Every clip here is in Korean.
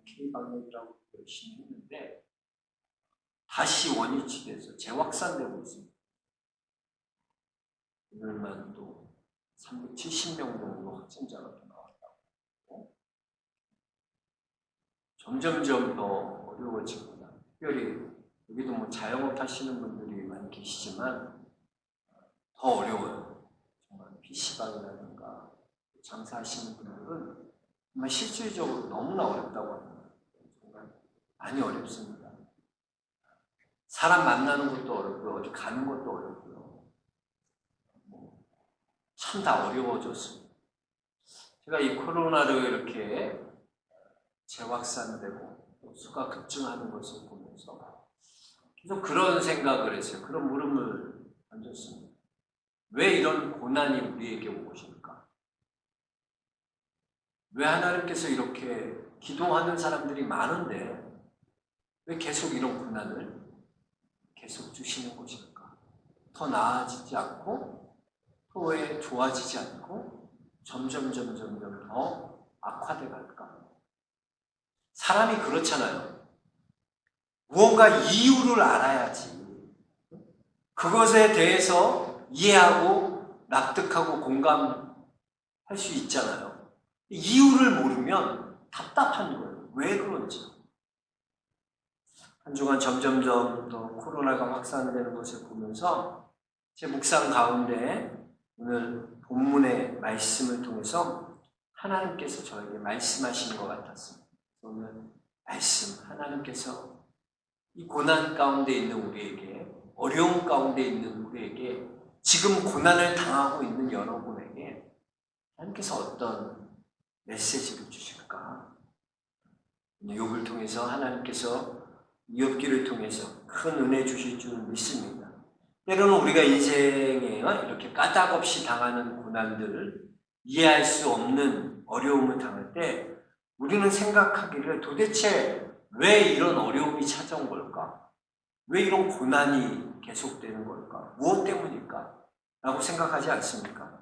K방역이라고 열심히 했는데 다시 원위치돼서 재확산되고 있습니다. 오늘만 또 370명 정도 확진자가 또 나왔다고. 점점점 더 어려워지구나. 특별히 여기도 뭐 자영업 하시는 분들이 많이 계시지만 더 어려워요. 정말 PC방이라든가 장사하시는 분들은 정말 실질적으로 너무나 어렵다고 합니다. 정말 많이 어렵습니다. 사람 만나는 것도 어렵고요. 어디 가는 것도 어렵고요. 참 다 어려워졌습니다. 제가 이 코로나를 이렇게 재확산되고 수가 급증하는 것을 보면서 계속 그런 생각을 했어요. 그런 물음을 던졌습니다. 왜 이런 고난이 우리에게 온 것일까? 왜 하나님께서 이렇게 기도하는 사람들이 많은데 왜 계속 이런 고난을 계속 주시는 것일까? 더 나아지지 않고 또 왜 좋아지지 않고 점점 더 악화돼 갈까? 사람이 그렇잖아요. 무언가 이유를 알아야지 그것에 대해서 이해하고 납득하고 공감할 수 있잖아요. 이유를 모르면 답답한 거예요. 왜 그런지. 한 주간 점점 더 코로나가 확산되는 것을 보면서 제 묵상 가운데 오늘 본문의 말씀을 통해서 하나님께서 저에게 말씀하시는 것 같았습니다. 오늘 말씀, 하나님께서 이 고난 가운데 있는 우리에게, 어려움 가운데 있는 우리에게, 지금 고난을 당하고 있는 여러분에게 하나님께서 어떤 메시지를 주실까? 욥을 통해서 하나님께서 욥기를 통해서 큰 은혜 주실 줄 믿습니다. 때로는 우리가 인생에 이렇게 까닭없이 당하는 고난들을 이해할 수 없는 어려움을 당할 때 우리는 생각하기를 도대체 왜 이런 어려움이 찾아온 걸까? 왜 이런 고난이 계속되는 걸까? 무엇 때문일까? 라고 생각하지 않습니까?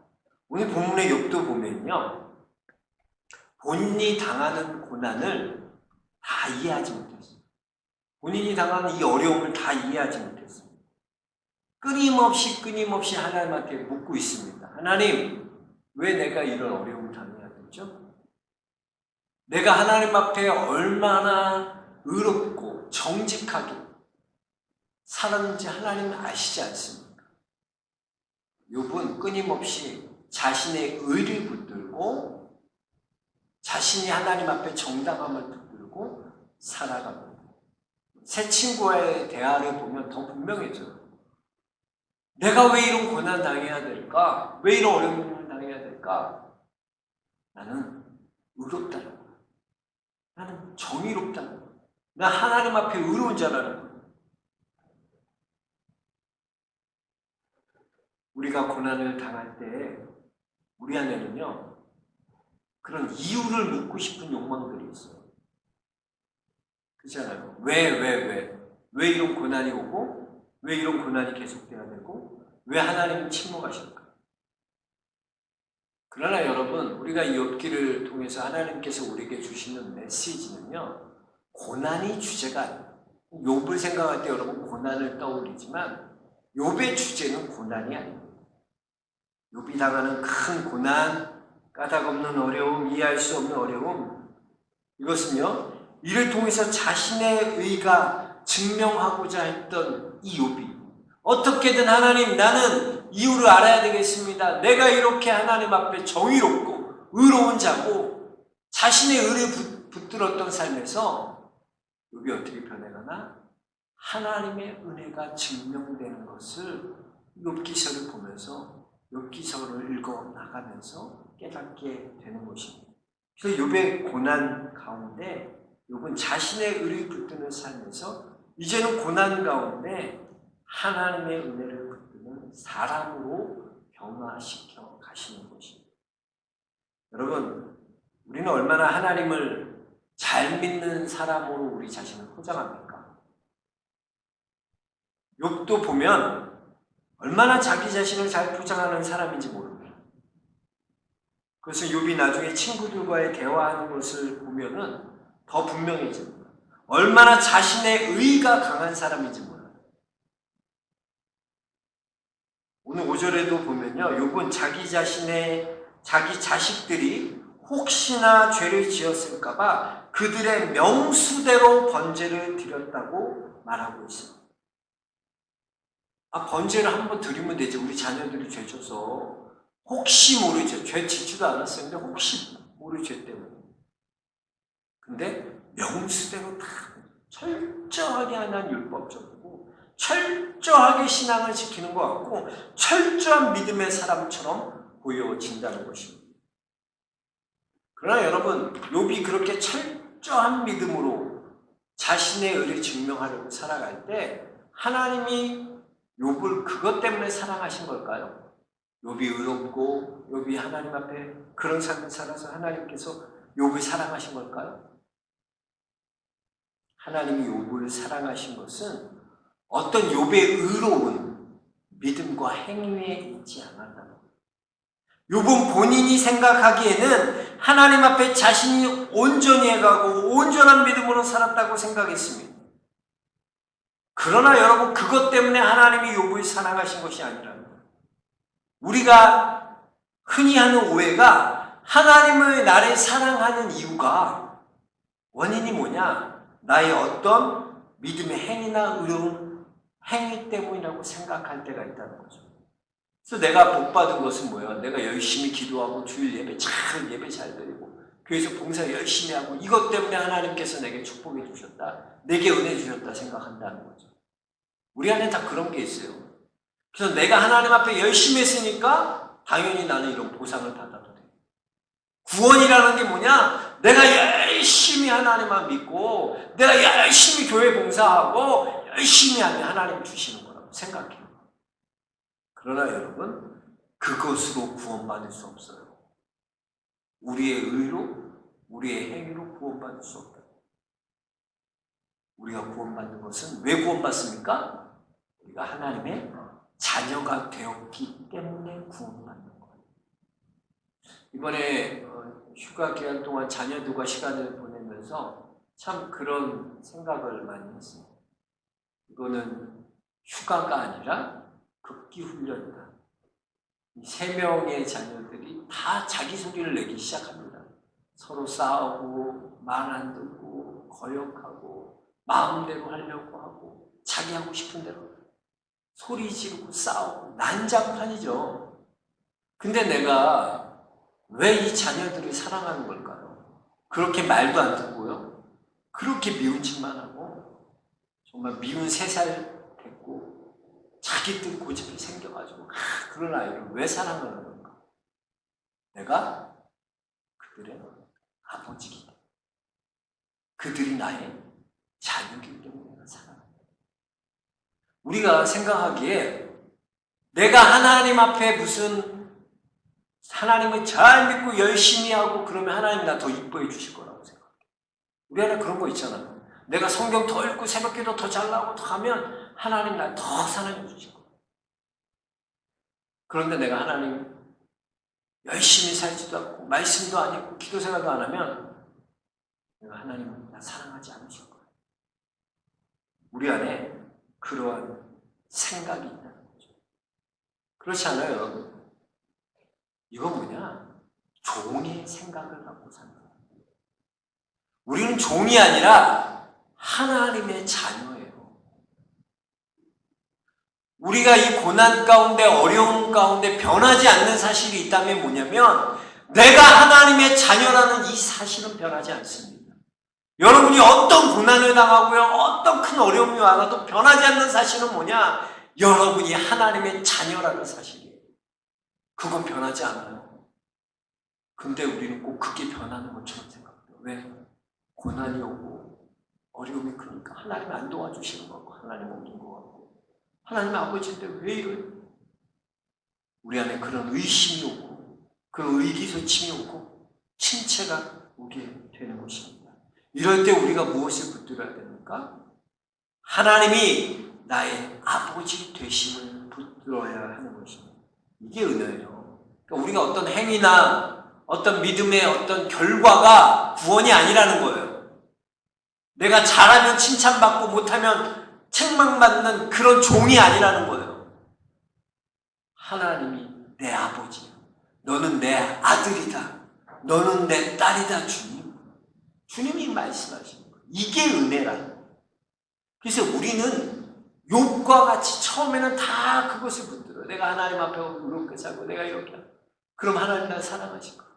오늘 본문의 욥도 보면요. 본인이 당하는 고난을 다 이해하지 못했어요. 본인이 당하는 이 어려움을 다 이해하지 못했어요. 끊임없이 하나님한테 묻고 있습니다. 하나님, 왜 내가 이런 어려움을 당해야 되죠? 내가 하나님 앞에 얼마나 의롭고 정직하게 살았는지 하나님은 아시지 않습니까? 욥은 끊임없이 자신의 의를 붙들고 자신이 하나님 앞에 정당함을 붙들고 살아갑니다. 새 친구와의 대화를 보면 더 분명해져요. 내가 왜 이런 고난 당해야 될까? 왜 이런 어려움을 당해야 될까? 나는 의롭다는 거야. 나는 정의롭다는 거야. 나 하나님 앞에 의로운 자라는 거야. 우리가 고난을 당할 때 우리 안에는요, 그런 이유를 묻고 싶은 욕망들이 있어요. 그렇잖아요. 왜 이런 고난이 오고, 왜 이런 고난이 계속돼야 되고, 왜 하나님은 침묵하실까? 그러나 여러분, 우리가 이 욥기를 통해서 하나님께서 우리에게 주시는 메시지는요, 고난이 주제가 아니에요. 욥을 생각할 때 여러분 고난을 떠올리지만 욥의 주제는 고난이 아니에요. 욥이 당하는 큰 고난, 까닭없는 어려움, 이해할 수 없는 어려움, 이것은요, 이를 통해서 자신의 의가 증명하고자 했던 이 욥이 어떻게든 하나님, 나는 이유를 알아야 되겠습니다. 내가 이렇게 하나님 앞에 정의롭고 의로운 자고 자신의 의를 붙들었던 삶에서 욥이 어떻게 변해가나? 하나님의 은혜가 증명되는 것을 욥기서를 보면서 욥기서를 읽어 나가면서 깨닫게 되는 것입니다. 그래서 욥의 고난 가운데 욥은 자신의 의를 붙드는 삶에서 이제는 고난 가운데 하나님의 은혜를 붙드는 사람으로 변화시켜 가시는 것입니다. 여러분, 우리는 얼마나 하나님을 잘 믿는 사람으로 우리 자신을 포장합니까? 욥도 보면 얼마나 자기 자신을 잘 포장하는 사람인지 모릅니다. 그래서 욥이 나중에 친구들과의 대화하는 것을 보면은 더 분명해집니다. 얼마나 자신의 의가 강한 사람인지 몰라요. 오늘 5절에도 보면요, 욥은 자기 자식들이 혹시나 죄를 지었을까봐 그들의 명수대로 번제를 드렸다고 말하고 있습니다. 번제를 한번 드리면 되지. 우리 자녀들이 죄 져서 혹시 모르죠. 죄 짓지도 않았어요. 근데 혹시 모르 죄 때문에. 근데 명수대로 다 철저하게 하는 율법적이고 철저하게 신앙을 지키는 것 같고 철저한 믿음의 사람처럼 보여진다는 것입니다. 그러나 여러분, 욥이 그렇게 철저한 믿음으로 자신의 의를 증명하려고 살아갈 때 하나님이 욥을 그것 때문에 사랑하신 걸까요? 욥이 의롭고 욥이 하나님 앞에 그런 삶을 살아서 하나님께서 욥을 사랑하신 걸까요? 하나님이 욥을 사랑하신 것은 어떤 욥의 의로운 믿음과 행위에 있지 않았다는 거예요. 욥은 본인이 생각하기에는 하나님 앞에 자신이 온전히 해가고 온전한 믿음으로 살았다고 생각했습니다. 그러나 여러분, 그것 때문에 하나님이 욥을 사랑하신 것이 아니라 우리가 흔히 하는 오해가 하나님을 나를 사랑하는 이유가 원인이 뭐냐? 나의 어떤 믿음의 행위나 의로운 행위 때문이라고 생각할 때가 있다는 거죠. 그래서 내가 복받은 것은 뭐예요? 내가 열심히 기도하고 주일 예배 잘 드리고 교회에서 봉사 열심히 하고 이것 때문에 하나님께서 내게 축복해 주셨다. 내게 은혜 주셨다 생각한다는 거죠. 우리 안에 다 그런 게 있어요. 그래서 내가 하나님 앞에 열심히 했으니까 당연히 나는 이런 보상을 받아도 돼. 구원이라는 게 뭐냐? 내가 열심히 하나님만 믿고 내가 열심히 교회 봉사하고 열심히 하면 하나님 주시는 거라고 생각해요. 그러나 여러분, 그것으로 구원받을 수 없어요. 우리의 의로, 우리의 행위로 구원받을 수 없다. 우리가 구원받는 것은 왜 구원받습니까? 우리가 하나님의 자녀가 되었기 때문에 구원받는 거예요. 이번에 휴가 기간 동안 자녀들과 시간을 보내면서 참 그런 생각을 많이 했습니다. 이거는 휴가가 아니라 극기 훈련이다. 이 3명의 자녀들이 다 자기 소리를 내기 시작합니다. 서로 싸우고 말 안 듣고 거역하고 마음대로 하려고 하고 자기 하고 싶은 대로 소리 지르고 싸우고 난장판이죠. 근데 내가 왜 이 자녀들을 사랑하는 걸까요? 그렇게 말도 안 듣고요. 그렇게 미운 짓만 하고 정말 미운 3살 됐고 자기 뜻 고집이 생겨가지고 그런 아이를 왜 사랑하는 건가? 내가 그들의 아버지이기 때문에 그들이 나의 자녀이기 때문에 내가 사랑합니다. 우리가 생각하기에 내가 하나님 앞에 무슨 하나님을 잘 믿고 열심히 하고 그러면 하나님 나 더 이뻐해 주실 거라고 생각해요. 우리 안에 그런 거 있잖아요. 내가 성경 더 읽고 새벽기도 더 잘나고 더 하면 하나님 날 더 사랑해 주실 거예요. 그런데 내가 하나님 열심히 살지도 않고 말씀도 안 읽고 기도 생활도 안 하면 내가 하나님은 나 사랑하지 않으실 거예요. 우리 안에 그러한 생각이 있다는 거죠. 그렇지 않아요, 여러분? 이건 뭐냐? 종의 생각을 갖고 사는 거예요. 우리는 종이 아니라 하나님의 자녀예요. 우리가 이 고난 가운데 어려움 가운데 변하지 않는 사실이 있다면 뭐냐면 내가 하나님의 자녀라는 이 사실은 변하지 않습니다. 여러분이 어떤 고난을 당하고요, 어떤 큰 어려움이 와도 변하지 않는 사실은 뭐냐? 여러분이 하나님의 자녀라는 사실이에요. 그건 변하지 않아요. 근데 우리는 꼭 그게 변하는 것처럼 생각해요. 왜? 고난이 오고 어려움이 크니까 하나님이 안 도와주시는 것 같고 하나님 없는 것 같고 하나님의 아버지인데 왜 이래? 우리 안에 그런 의심이 오고 그런 의기소침이 오고 침체가 오게 되는 것입니다. 이럴 때 우리가 무엇을 붙들어야 됩니까? 하나님이 나의 아버지 되심을 붙들어야 하는 것입니다. 이게 은혜예요. 그러니까 우리가 어떤 행위나 어떤 믿음의 어떤 결과가 구원이 아니라는 거예요. 내가 잘하면 칭찬받고 못하면 책망받는 그런 종이 아니라는 거예요. 하나님이 내 아버지야. 너는 내 아들이다. 너는 내 딸이다, 주님. 주님이 말씀하시는 거예요. 이게 은혜라는 거예요. 그래서 우리는 욥과 같이 처음에는 다 그것을 붙들어요. 내가 하나님 앞에 의롭게 살고 내가 이렇게 하고. 그럼 하나님 날 사랑하실 거예요.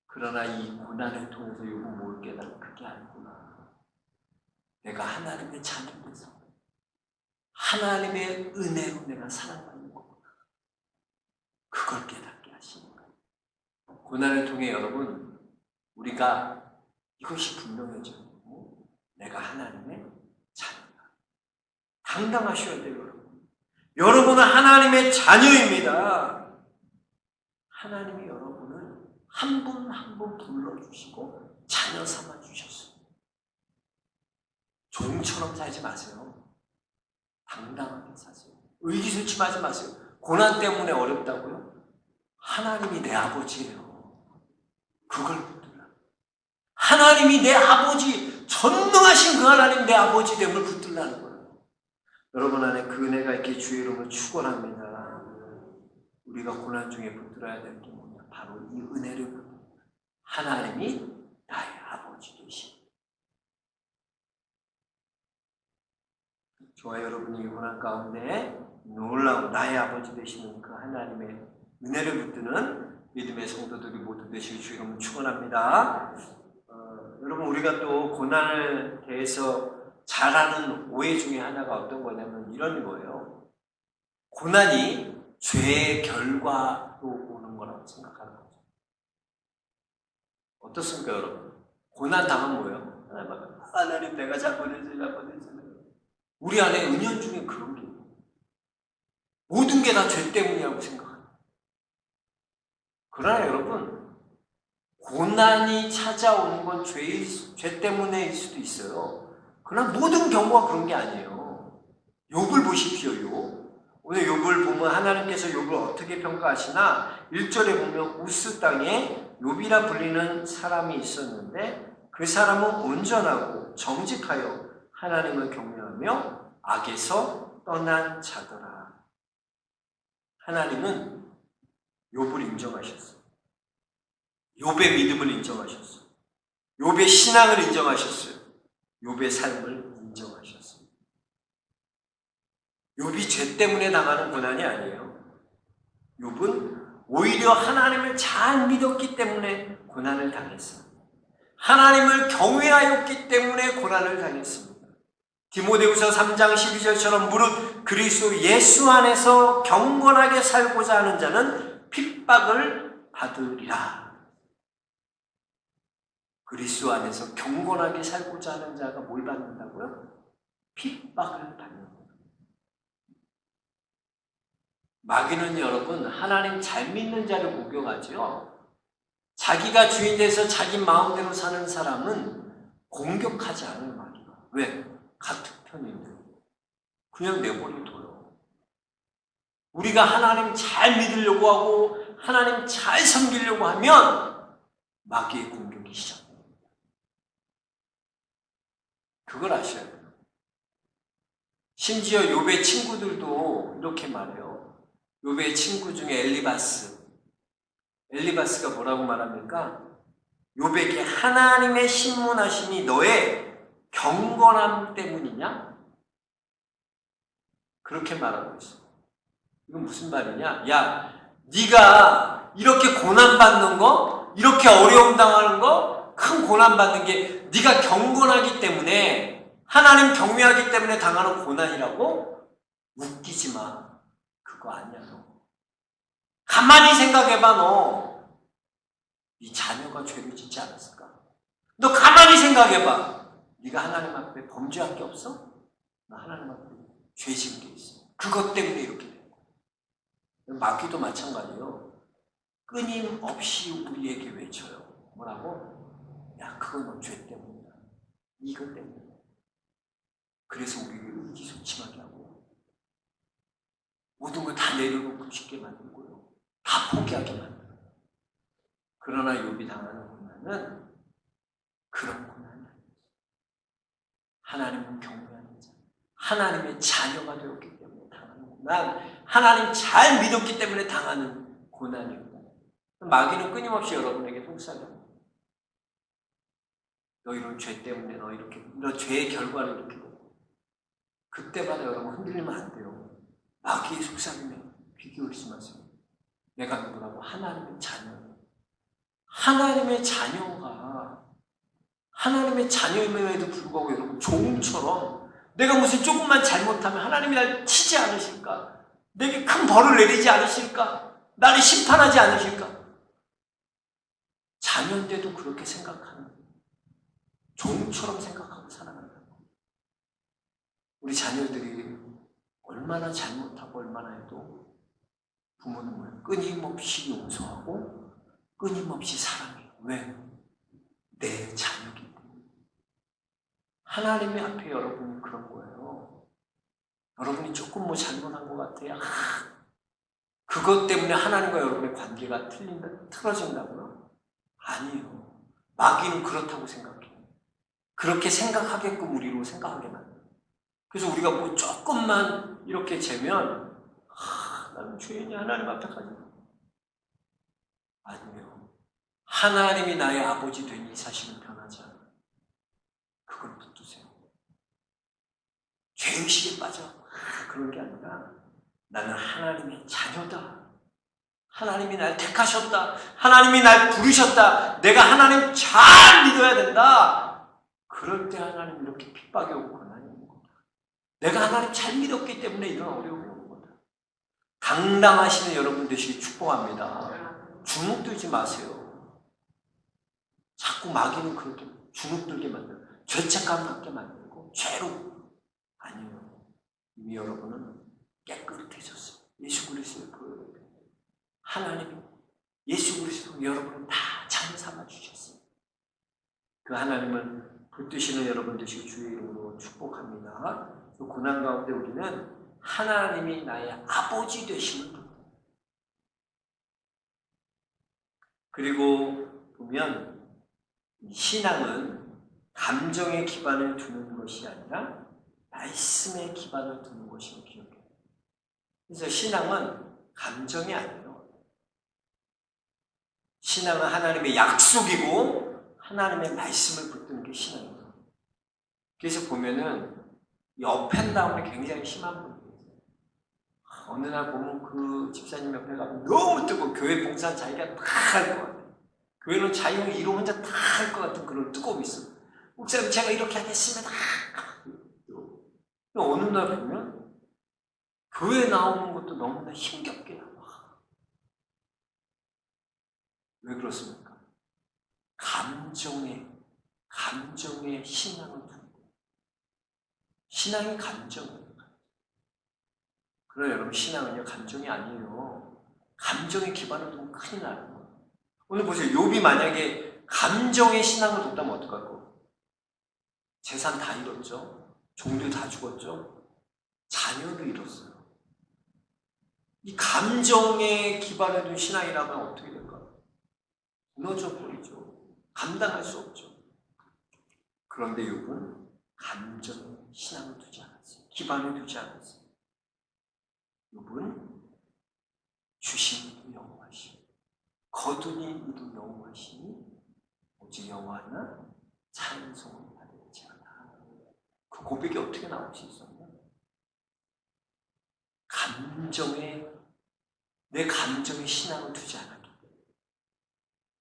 그러나 이 고난을 통해서 욥은 뭘 깨달아? 그게 아니구나. 내가 하나님의 자녀돼서 하나님의 은혜로 내가 사랑받는 거구나. 그걸 깨닫게 하시는 거예요. 고난을 통해 여러분, 우리가 이것이 분명해져요. 내가 하나님의 자녀다. 당당하셔야 돼요, 여러분. 여러분은 하나님의 자녀입니다. 하나님이 여러분을 한 분 한 분 불러주시고 자녀 삼아주셨어요. 종처럼 살지 마세요. 당당하게 사세요. 의기소침하지 마세요. 고난 때문에 어렵다고요? 하나님이 내 아버지예요. 그걸 붙들라. 하나님이 내 아버지, 전능하신 그 하나님 내 아버지됨을 붙들라는 거예요. 여러분 안에 그 은혜가 있게 주의 이름을 축원합니다. 우리가 고난 중에 붙들어야 될 게 뭐냐? 바로 이 은혜를 붙들라. 하나님이 나의 아버지 되십니다. 저와 여러분이 고난 가운데 놀라운 나의 아버지 되시는 그 하나님의 은혜를 붙드는 믿음의 성도들이 모두 되시길 주 이름으로 축원합니다. 여러분 우리가 또 고난을 대해서 잘하는 오해 중에 하나가 어떤 거냐면 이런 거예요. 고난이 죄의 결과로 오는 거라고 생각하는 거죠. 어떻습니까, 여러분? 고난 당하면 뭐예요? 하나님 내가 잘못했어요. 우리 안에 은연중에 그런 게 있어요. 모든 게 다 죄 때문이라고 생각합니다. 그러나 여러분, 고난이 찾아오는 건 죄 때문일 수도 있어요. 그러나 모든 경우가 그런 게 아니에요. 욥을 보십시오, 욥. 오늘 욥을 보면 하나님께서 욥을 어떻게 평가하시나 1절에 보면 우스 땅에 욥이라 불리는 사람이 있었는데 그 사람은 온전하고 정직하여 하나님을 경외하며 악에서 떠난 자더라. 하나님은 욥을 인정하셨어요. 욥의 믿음을 인정하셨어요. 욥의 신앙을 인정하셨어요. 욥의 삶을 인정하셨어요. 욥이 죄 때문에 당하는 고난이 아니에요. 욥은 오히려 하나님을 잘 믿었기 때문에 고난을 당했어요. 하나님을 경외하였기 때문에 고난을 당했습니다. 디모데후서 3장 12절처럼 무릇 그리스도 예수 안에서 경건하게 살고자 하는 자는 핍박을 받으리라. 그리스도 안에서 경건하게 살고자 하는 자가 뭘 받는다고요? 핍박을 받는 거예요. 마귀는 여러분 하나님 잘 믿는 자를 공격하죠. 자기가 주인 돼서 자기 마음대로 사는 사람은 공격하지 않아요, 마귀가. 왜? 같은 편인데. 그냥 내버려둬요. 우리가 하나님 잘 믿으려고 하고 하나님 잘 섬기려고 하면 마귀의 공격이 시작됩니다. 그걸 아셔야 돼요. 심지어 욥의 친구들도 이렇게 말해요. 욥의 친구 중에 엘리바스가 뭐라고 말합니까? 욥에게 하나님의 신문하심이 너의 경건함 때문이냐? 그렇게 말하고 있어. 이건 무슨 말이냐? 야, 네가 이렇게 고난받는 거, 이렇게 어려움 당하는 거, 큰 고난받는 게 네가 경건하기 때문에, 하나님 경외하기 때문에 당하는 고난이라고? 웃기지 마. 그거 아니야, 너. 가만히 생각해봐, 너. 네 자녀가 죄를 짓지 않았을까? 너 가만히 생각해봐. 네가 하나님 앞에 범죄한 게 없어? 나 하나님 앞에 죄 지은 게 있어. 그것 때문에 이렇게 된 거야. 마귀도 마찬가지예요. 끊임없이 우리에게 외쳐요. 뭐라고? 야, 그건 너 죄 때문이야. 이것 때문이야. 그래서 우리를 의기소침하게 하고 모든 걸 다 내려놓고 싶게 만들고요. 다 포기하게 만들어요. 그러나 욥이 당하는 고난은 그런 고난이 아니에요. 하나님은 경외하는 자, 하나님의 자녀가 되었기 때문에 당하는 고난, 하나님 잘 믿었기 때문에 당하는 고난입니다. 마귀는 끊임없이 여러분에게 속삭여요. 너 이런 죄 때문에 너 이렇게 이런 죄의 결과를 이렇게 보고, 그때마다 여러분 흔들리면 안 돼요. 마귀의 속삭임에 귀 기울이지 마세요. 내가 누구라고? 하나님의 자녀. 하나님의 자녀가 하나님의 자녀임에도 불구하고 여러분 종처럼 내가 무슨 조금만 잘못하면 하나님이 날 치지 않으실까? 내게 큰 벌을 내리지 않으실까? 나를 심판하지 않으실까? 자녀인데도 그렇게 생각하는, 종처럼 생각하고 살아간다. 우리 자녀들이 얼마나 잘못하고 얼마나 해도 부모는 뭐예요? 끊임없이 용서하고 끊임없이 사랑해요. 왜? 내 자녀기 때문에. 하나님의 앞에 여러분이 그런 거예요. 여러분이 조금 뭐 잘못한 것 같아요. 그것 때문에 하나님과 여러분의 관계가 틀어진다고요? 아니에요. 마귀는 그렇다고 생각해요. 그렇게 생각하게끔 우리로 생각하게 만들어요. 그래서 우리가 뭐 조금만 이렇게 재면 나는 죄인이 하나님 앞에 가지. 아니에요. 하나님이 나의 아버지 된 이 사실은 변하지 않아요. 그걸 붙드세요. 죄의식에 빠져 그런 게 아니라 나는 하나님의 자녀다. 하나님이 날 택하셨다. 하나님이 날 부르셨다. 내가 하나님 잘 믿어야 된다. 그럴 때 하나님 이렇게 핍박이 오고 고난이 오는 거다. 내가 하나님 잘 믿었기 때문에 이런 어려움이 오는 거다. 당당하시는 여러분 되시기 축복합니다. 주눅 들지 마세요. 자꾸 마귀는 그렇게 주눅 들게 만들고 죄책감 갖게 만들고 죄로. 아니에요. 이미 여러분은 깨끗해졌어요. 예수 그리스도의 그 하나님이 예수 그리스도 여러분을 다 자녀 삼아 주셨어요. 그 하나님을 붙드시는 여러분 되시고 주의 이름으로 축복합니다. 그 고난 가운데 우리는 하나님이 나의 아버지 되시는 분. 그리고 보면 신앙은 감정에 기반을 두는 것이 아니라 말씀에 기반을 두는 것임을 기억해요. 그래서 신앙은 감정이 아니에요. 신앙은 하나님의 약속이고 하나님의 말씀을 붙드는 게 신앙이에요. 그래서 보면은 이 업앤다운이 굉장히 심한 분이에요. 어느 날 보면 그 집사님 옆에 가면 너무 뜨거워. 교회 봉사는 자기가 다 할 것 같아요. 교회는 자유를 이루 혼자 다 할 것 같은 그런 뜨거움이 있어요. 목사님 제가 이렇게 하겠습니다. 어느 날 보면 교회 나오는 것도 너무나 힘겹게 나와. 왜 그렇습니까? 감정에 신앙을 두는 거예요. 신앙이 감정이에요. 그러나 여러분 신앙은요 감정이 아니에요. 감정에 기반을 두면 큰일 나요. 오늘 보세요. 욥이 만약에 감정의 신앙을 뒀다면 어떡할 거예요? 재산 다 잃었죠. 종들 다 죽었죠. 자녀도 잃었어요. 이 감정에 기반을 둔 신앙이라면 어떻게 될까요? 무너져 버리죠. 감당할 수 없죠. 그런데 욥은 감정에 신앙을 두지 않았어요. 기반을 두지 않았어요. 욥은 주신 이도 여호와시니 거두니 이도 여호와시니 오직 여호와나 찬송을 받을지어다. 그 고백이 어떻게 나올 수 있었냐? 내 감정에 신앙을 두지 않았기 때문에.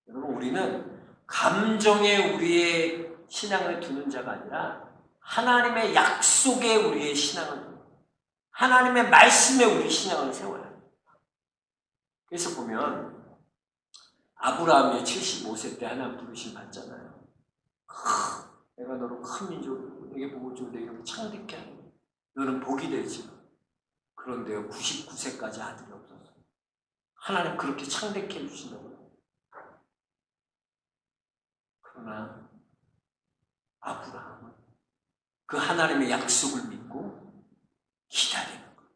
여러분 우리는 감정에 우리의 신앙을 두는 자가 아니라 하나님의 약속에 우리의 신앙을 두는, 하나님의 말씀에 우리 신앙을 세워야 합니다. 그래서 보면 아브라함이 75세 때 하나님 부르심 받잖아요. 내가 너를 큰 민족으로 내게 복을 주고 내 이름을 창대케 하니 너는 복이 되지. 그런데요 99세까지 아들이 없었어요. 하나님 그렇게 창대케 해주신다고요. 그러나 아브라함은 그 하나님의 약속을 믿고 기다리는 거예요.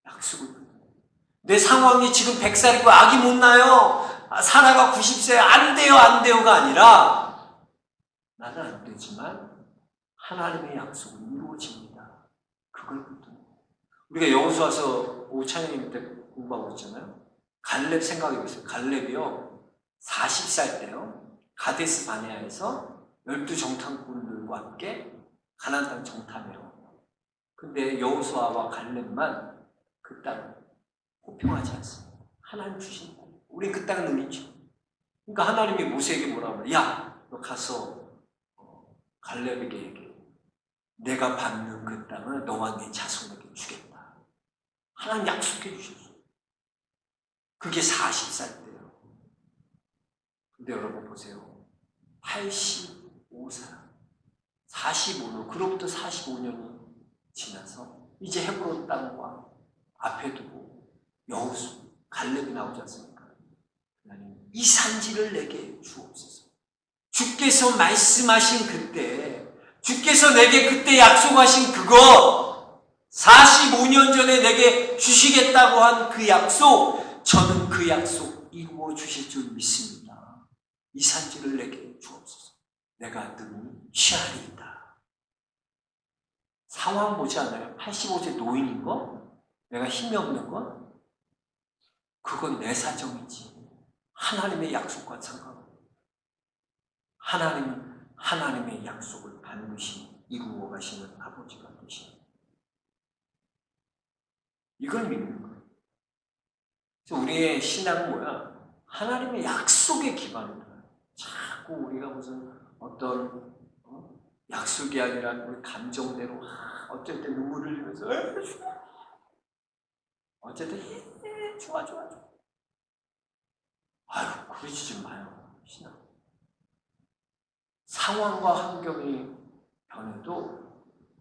약속을 믿는 거예요. 내 상황이 지금 100살이고 아기 못 나요. 사라가 90세 안 돼요가 아니라 나는 안 되지만 하나님의 약속은 이루어집니다. 그걸 붙드는 거예요. 우리가 여호수아서 오찬양님 때 공부하고 있잖아요. 갈렙 생각해보세요. 갈렙이요 40살 때요 가데스 바네아에서 12정탐꾼들과 함께 가나안 땅 정탐해요. 근데 여호수아와 갈렙만 그 땅을 호평하지 않습니다. 하나님 주신 땅. 우리 그 땅을 누리죠. 그러니까 하나님이 모세에게 뭐라고 그래요? 야, 너 가서 갈렙에게 얘기해. 내가 받는 그 땅을 너와 네 자손에게 주겠다. 하나님 약속해 주셨어요. 그게 40살 때예요. 근데 여러분 보세요. 85살, 45년, 그로부터 45년이 지나서 이제 헤브론 땅과 앞에 두고 여호수, 갈렙이 나오지 않습니까? 하나님, 이 산지를 내게 주옵소서. 주께서 말씀하신 그때, 주께서 내게 그때 약속하신 그것, 45년 전에 내게 주시겠다고 한 그 약속, 저는 그 약속 이루어 주실 줄 믿습니다. 이 산지를 내게 주옵소서. 내가 능히 취하리이다. 상황 보지 않아요? 85세 노인인 거? 내가 힘이 없는 거? 그건 내 사정이지. 하나님의 약속과 상관없어요. 하나님의 약속을 반드시 이루어 가시는 아버지가 되십니다. 이걸 믿는 거예요. 그래서 우리의 신앙은 뭐야? 하나님의 약속에 기반을 둬요. 자꾸 우리가 무슨 어떤 약속이 아니라 우리 감정대로 어쩔 때 눈물을 흘리면서 어쨌든 좋아. 아유, 그러지 좀 마요. 신앙. 상황과 환경이 변해도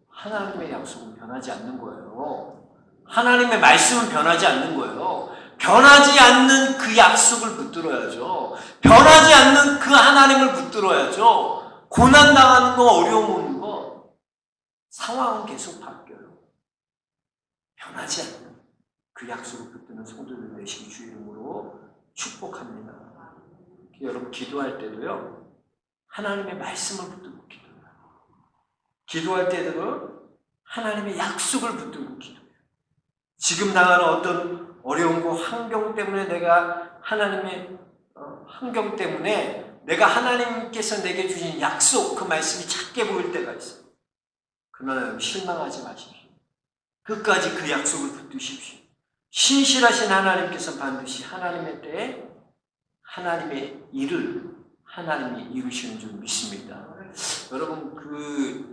하나님의 약속은 변하지 않는 거예요. 하나님의 말씀은 변하지 않는 거예요. 변하지 않는 그 약속을 붙들어야죠. 변하지 않는 그 하나님을 붙들어야죠. 고난당하는 거, 어려움 오는 거, 상황은 계속 바뀌어요. 변하지 않는 그 약속을 붙드는 성도들 되시기 주 이름으로 축복합니다. 여러분 기도할 때도요, 하나님의 말씀을 붙들고 기도해요. 기도할 때도 하나님의 약속을 붙들고 기도해요. 지금 당하는 어떤 어려움과 환경 때문에 내가 하나님의 환경 때문에 내가 하나님께서 내게 주신 약속, 그 말씀이 작게 보일 때가 있어요. 그러나 실망하지 마십시오. 끝까지 그 약속을 붙드십시오. 신실하신 하나님께서 반드시 하나님의 때에 하나님의 일을 하나님이 이루시는 줄 믿습니다. 여러분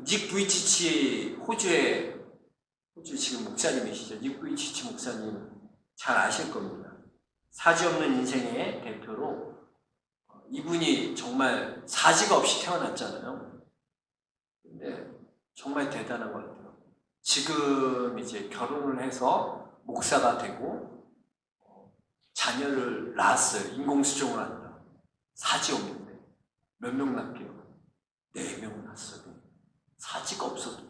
닉 부이치치 호주 지금 목사님이시죠. 닉 부이치치 목사님 잘 아실 겁니다. 사지 없는 인생의 대표로 이분이 정말 사지가 없이 태어났잖아요. 근데 정말 대단한 것 같아요. 지금 이제 결혼을 해서 목사가 되고 자녀를 낳았어요. 인공수정을 한다. 사지 없는데 몇 명 낳게요? 4명 낳았어요. 사지가 없어도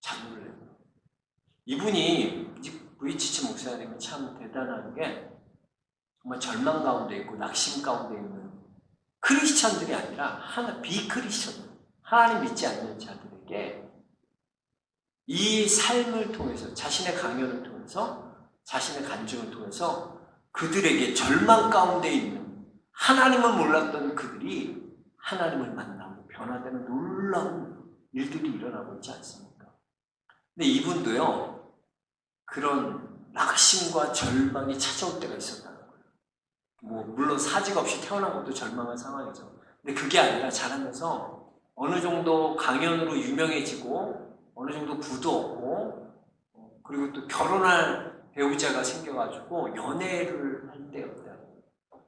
자녀를 내고. 이분이 부이치치 목사님이 참 대단한 게 정말 절망 가운데 있고 낙심 가운데 있는 크리스천들이 아니라 비크리스천들, 하나님 믿지 않는 자들에게 이 삶을 통해서 자신의 강연을 통해서 자신의 간증을 통해서 그들에게 절망 가운데 있는 하나님을 몰랐던 그들이 하나님을 만나고 변화되는 놀라운 일들이 일어나고 있지 않습니까? 근데 이분도요, 그런 낙심과 절망이 찾아올 때가 있었다는 거예요. 물론 사지가 없이 태어난 것도 절망한 상황이죠. 근데 그게 아니라 자라면서 어느 정도 강연으로 유명해지고 어느 정도 부도 얻고 그리고 또 결혼할 배우자가 생겨가지고 연애를 할 때였어요.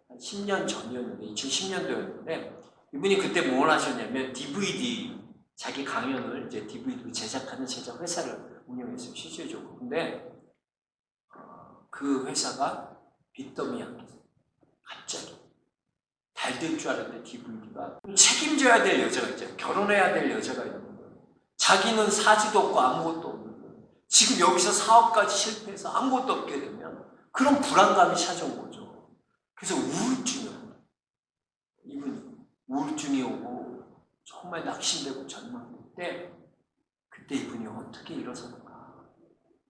한 10년 전이었는데 2010년도였는데 이분이 그때 뭘 하셨냐면 DVD 자기 강연을 이제 DVD로 제작하는 제작 회사를 운영했어요. 실질적으로. 근데 그 회사가 빚더미 약해서 갑자기 잘 될 줄 알았는데 DVD가 책임져야 될 여자가 있잖아요. 결혼해야 될 여자가 있는 거예요. 자기는 사지도 없고 아무것도 없는 거예요. 지금 여기서 사업까지 실패해서 아무것도 없게 되면 그런 불안감이 찾아온 거죠. 그래서 우울증이 이분이 우울증이 오고 정말 낙심되고 절망될 때 그때 이분이 어떻게 일어서는가?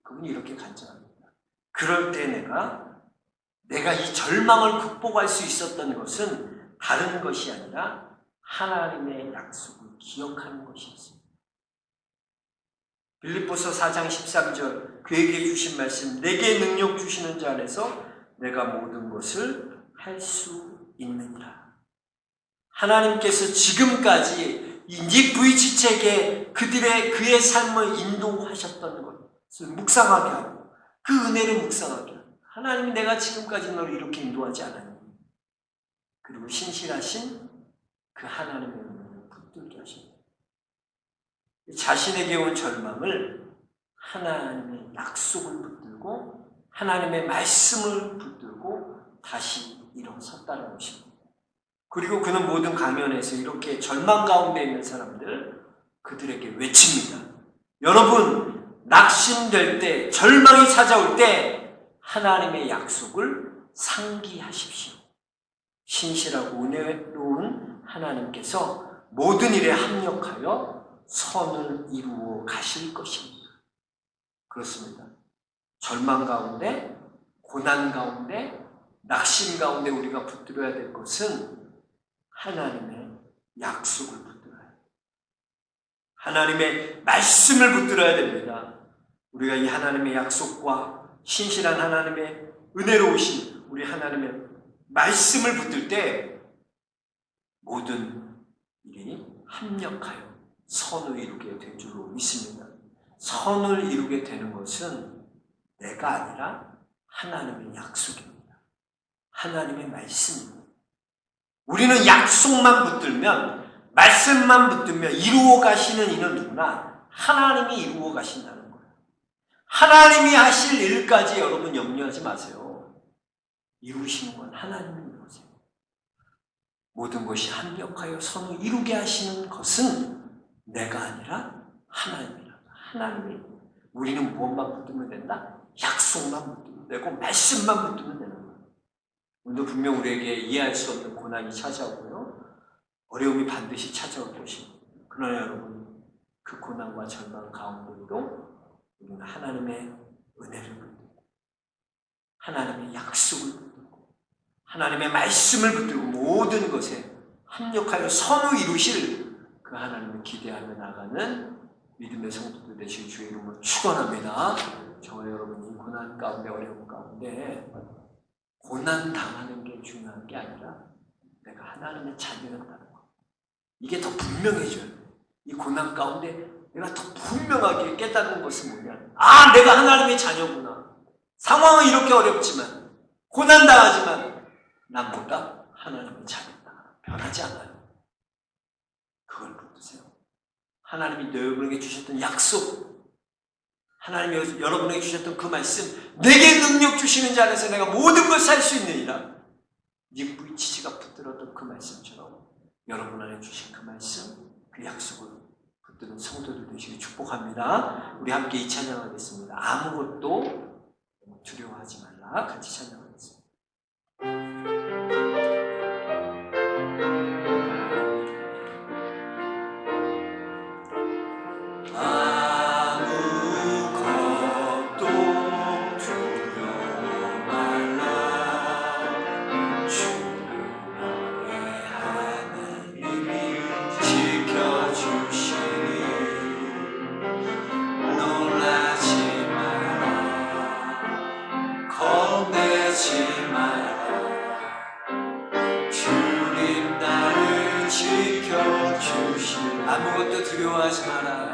그분이 이렇게 간증합니다. 그럴 때 내가 이 절망을 극복할 수 있었던 것은 다른 것이 아니라 하나님의 약속을 기억하는 것이었습니다. 빌립보서 4장 13절 그에게 주신 말씀 내게 능력 주시는 자 안에서 내가 모든 것을 할 수 있느니라. 하나님께서 지금까지 이 닉 부이치책에 그의 삶을 인도하셨던 것을 묵상하게 하고 그 은혜를 묵상하게 하고 하나님이 내가 지금까지 너를 이렇게 인도하지 않았니? 그리고 신실하신 그 하나님의 은혜를 붙들게 하십니다. 자신에게 온 절망을 하나님의 약속을 붙들고 하나님의 말씀을 붙들고 다시 일어섰다는 것입니다. 그리고 그는 모든 강연에서 이렇게 절망 가운데 있는 사람들 그들에게 외칩니다. 여러분 낙심될 때 절망이 찾아올 때 하나님의 약속을 상기하십시오. 신실하고 은혜로운 하나님께서 모든 일에 합력하여 선을 이루어 가실 것입니다. 그렇습니다. 절망 가운데, 고난 가운데, 낙심 가운데 우리가 붙들어야 될 것은 하나님의 약속을 붙들어야 합니다. 하나님의 말씀을 붙들어야 됩니다. 우리가 이 하나님의 약속과 신실한 하나님의 은혜로우신 우리 하나님의 말씀을 붙들 때 모든 일이 합력하여 선을 이루게 될 줄로 믿습니다. 선을 이루게 되는 것은 내가 아니라 하나님의 약속입니다. 하나님의 말씀입니다. 우리는 약속만 붙들면 말씀만 붙들면 이루어 가시는 이는 누구나 하나님이 이루어 가신다는 거예요. 하나님이 하실 일까지 여러분 염려하지 마세요. 이루시는 건 하나님이 이루세요. 모든 것이 합력하여 선을 이루게 하시는 것은 내가 아니라 하나님이라. 하나님이 우리는 무엇만 붙들면 된다? 약속만 붙들면 되고 말씀만 붙들면 되는 거예요. 오늘도 분명 우리에게 이해할 수 없는 고난이 찾아오고요. 어려움이 반드시 찾아올 것입니다. 그러나 여러분 그 고난과 절망 가운데도 우리는 하나님의 은혜를 붙들고 하나님의 약속을 붙들고 하나님의 말씀을 붙들고 모든 것에 합력하여 선을 이루실 그 하나님을 기대하며 나가는 믿음의 성도들 되실 주의 이름으로 축원합니다. 저와 여러분이 고난 가운데 어려움 가운데 고난 당하는 게 중요한 게 아니라 내가 하나님의 자녀였다는 것. 이게 더 분명해져요. 이 고난 가운데 내가 더 분명하게 깨닫는 것은 뭐냐? 아, 내가 하나님의 자녀구나. 상황은 이렇게 어렵지만 고난 당하지만 난 뭐다? 하나님의 자녀다. 변하지 않아요. 그걸 붙드세요. 하나님이 여러분에게 주셨던 약속, 하나님이 여러분에게 주셨던 그 말씀, 내게 능력 주시는 자 안에서 내가 모든 걸 살 수 있느니라. 닉 부이치치가 붙들었던 그 말씀처럼 여러분 안에 주신 그 말씀, 그 약속을 붙드는 성도들 되시길 축복합니다. 우리 함께 이 찬양하겠습니다. 아무것도 두려워하지 말라. 같이 찬양하겠습니다. 아무것도 두려워하지 마라.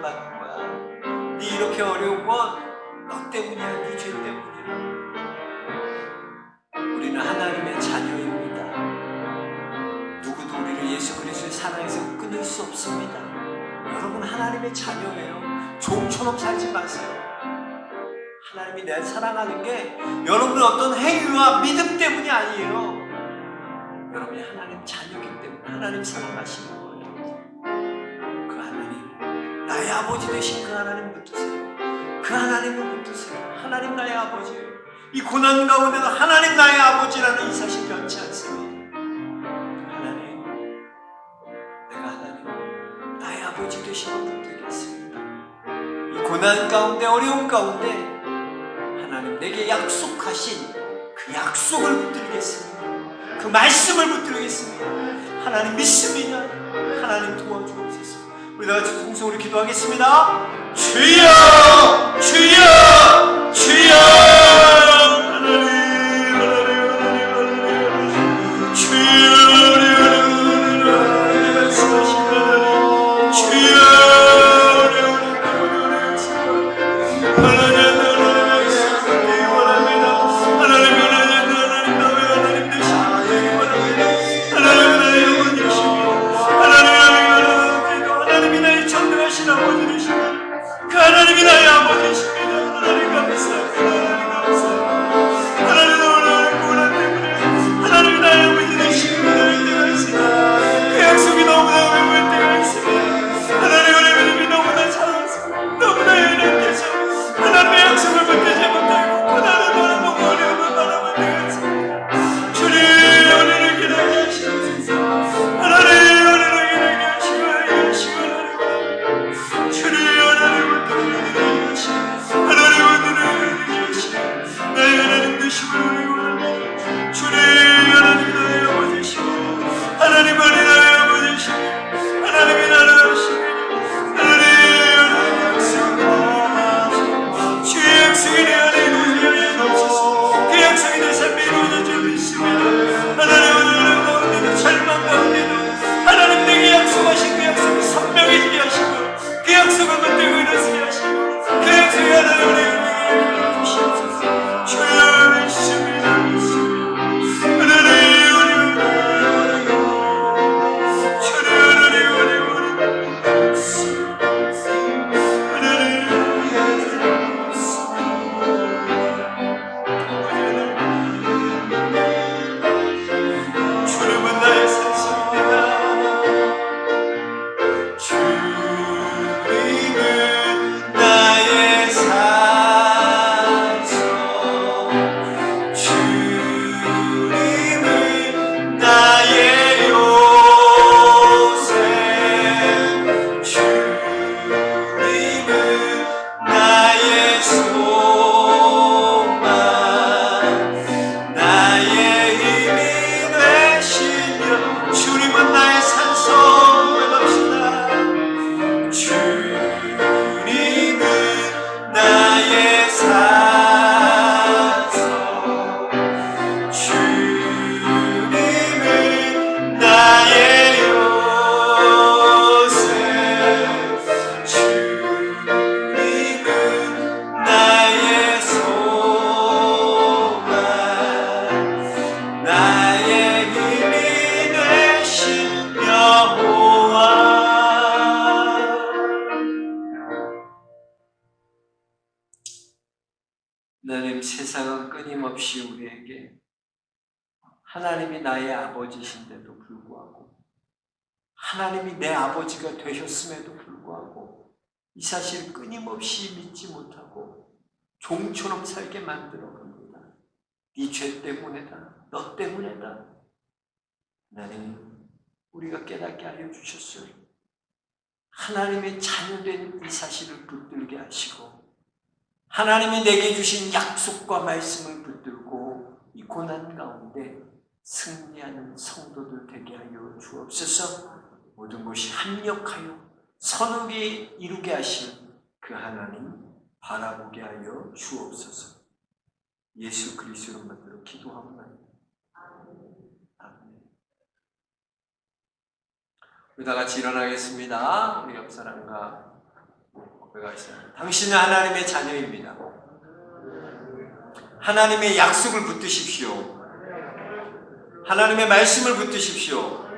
받는 거야. 네 이렇게 어려운 건 너 때문이야. 네 죄 때문이야. 우리는 하나님의 자녀입니다. 누구도 우리를 예수 그리스도의 사랑에서 끊을 수 없습니다. 여러분 하나님의 자녀예요. 종처럼 살지 마세요. 하나님이 날 사랑하는 게 여러분의 어떤 행위와 믿음 때문이 아니에요. 여러분이 하나님 자녀이기 때문에 하나님 사랑하시는 거예요. 그 하나님, 나의 아버지 되신 그 하나님 붙드세요. 그 하나님을 붙드세요. 하나님 나의 아버지예요. 이 고난 가운데도 하나님 나의 아버지라는 이 사실 변치 않습니다. 하나님, 내가 하나님 나의 아버지 되심을 붙들겠습니다. 이 고난 가운데 어려움 가운데 하나님 내게 약속하신 그 약속을 붙들겠습니다. 그 말씀을 붙들겠습니다. 하나님 믿습니다. 하나님 도와주옵소서. 우리 다 같이 통성으로 기도하겠습니다. 주여 주여 주여 하나님이 나의 아버지십니다. 하나님 감사합니다. 하나님 너무나 고난 때문에 하나님이 나의 아버지 되십니다. 그 약속이 너무나 외울 때가 있습니다. 하나님 우리 믿음이 너무나 작아서 너무나 연약해서 하나님의 약속을 붙들지 못하고 고난을 바라보고 어려움을 바라볼 때가 있습니다. 주님 우리를 기다려 하시옵소서. 하나님 우리를 기다려 하시고 하나님 주님 하나님을 나의 하나님 되심을 원합니다. 주님 하나님 나의 아버지시고 하나님 나의 아버지시고 하나님이 나를 하시고 하나님 약속 주의 약속이 내 안에 이루어지옵소서. 그 약속이 내 삶에 이루어져 믿습니다. 하나님 오늘 가운데도 절망 가운데도 하나님 내게 약속하신 그 약속이 선명해지게 하시고 그 약속을 붙들고 일어서게 하시고 그 약속이 하나님 우리에게 주시옵소서. 주여 믿습니다. 하나님 세상은 끊임없이 우리에게 하나님이 나의 아버지신데도 불구하고 하나님이 내 아버지가 되셨음에도 불구하고 이 사실을 끊임없이 믿지 못하고 종처럼 살게 만들어 갑니다. 네 죄 때문에다. 너 때문에다. 하나님 우리가 깨닫게 알려주셨어요. 하나님의 자녀된 이 사실을 붙들게 하시고 하나님이 내게 주신 약속과 말씀을 붙들고 이 고난 가운데 승리하는 성도들 되게 하여 주옵소서. 모든 것이 합력하여 선하게 이루게 하신 그 하나님 바라보게 하여 주옵소서. 예수 그리스도를 만들어 기도하옵나이다. 아멘. 우리 다 같이 일어나겠습니다. 우리 옆 사람과 고백하겠습니다. 당신은 하나님의 자녀입니다. 하나님의 약속을 붙드십시오. 하나님의 말씀을 붙드십시오.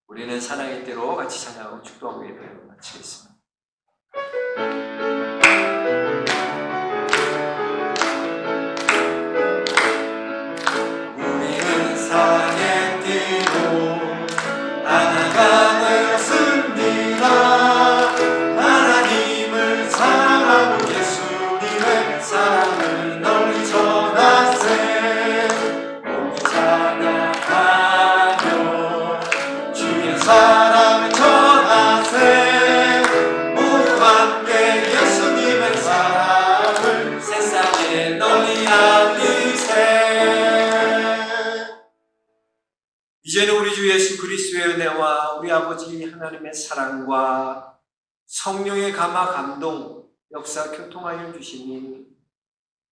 우리는 사랑의 때로 같이 찬양하고 축도하고 예배를 마치겠습니다. 우리는 사랑의 때로 나아감을 씁니다. 하나님을 사랑하고 예수님의 사랑을 널리 전하세. 모두 찬양하며 주의 사랑을 전하세. 모두 함께 예수님의 사랑을 세상에 널리 알리세. 이제는 우리 주 예수 그리스도의 은혜와 우리 아버지 하나님의 사랑과 성령의 감화 감동 역사 교통하여 주시니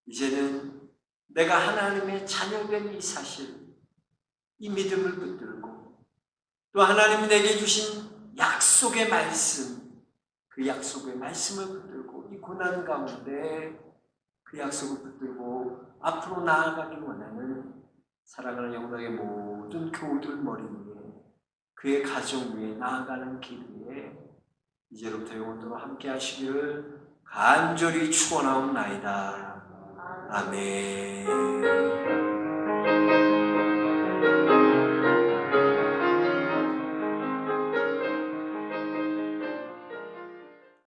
이제는 내가 하나님의 자녀된 이 사실, 이 믿음을 붙들고 또 하나님이 내게 주신 약속의 말씀, 그 약속의 말씀을 붙들고 이 고난 가운데 그 약속을 붙들고 앞으로 나아가기 원하는 사랑하는 영광의 모든 교우들 머리 위에 그의 가정 위에 나아가는 길 위에 이제부터 영원토록 함께 하시기를 간절히 축원하옵나이다. 아멘.